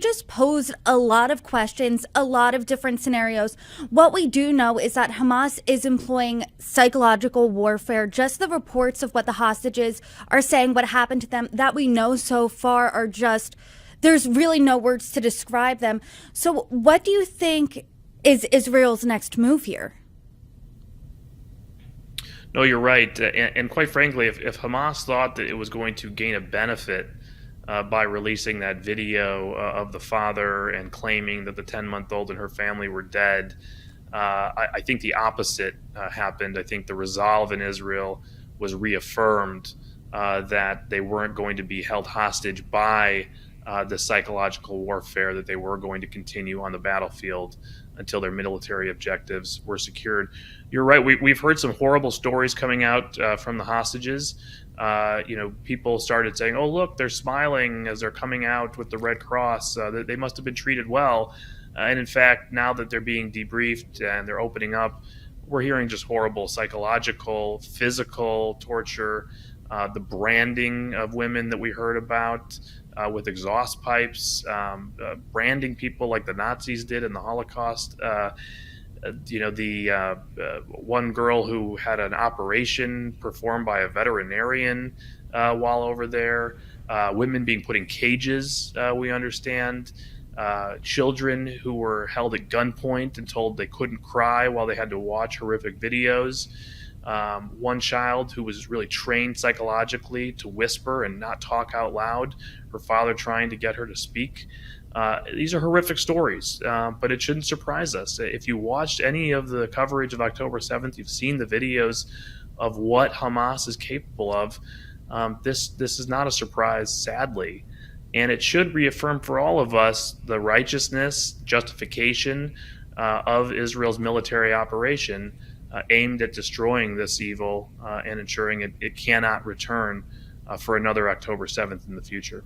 just posed a lot of questions, a lot of different scenarios. What we do know is that Hamas is employing psychological warfare. Just the reports of what the hostages are saying, what happened to them, that we know so far are just, there's really no words to describe them. So what do you think is Israel's next move here? No, you're right. And quite frankly, if Hamas thought that it was going to gain a benefit by releasing that video of the father and claiming that the 10-month-old and her family were dead, I think the opposite happened. I think the resolve in Israel was reaffirmed that they weren't going to be held hostage by the psychological warfare, that they were going to continue on the battlefield until their military objectives were secured. You're right. We've heard some horrible stories coming out from the hostages. People started saying, "Oh, look, they're smiling as they're coming out with the Red Cross. They must have been treated well." And in fact, now that they're being debriefed and they're opening up, we're hearing just horrible psychological, physical torture, the branding of women that we heard about with exhaust pipes, branding people like the Nazis did in the Holocaust. The one girl who had an operation performed by a veterinarian while over there, women being put in cages, we understand, children who were held at gunpoint and told they couldn't cry while they had to watch horrific videos. One child who was really trained psychologically to whisper and not talk out loud, her father trying to get her to speak. These are horrific stories, but it shouldn't surprise us. If you watched any of the coverage of October 7th, you've seen the videos of what Hamas is capable of. This is not a surprise, sadly. And it should reaffirm for all of us the righteousness, justification of Israel's military operation aimed at destroying this evil and ensuring it cannot return for another October 7th in the future.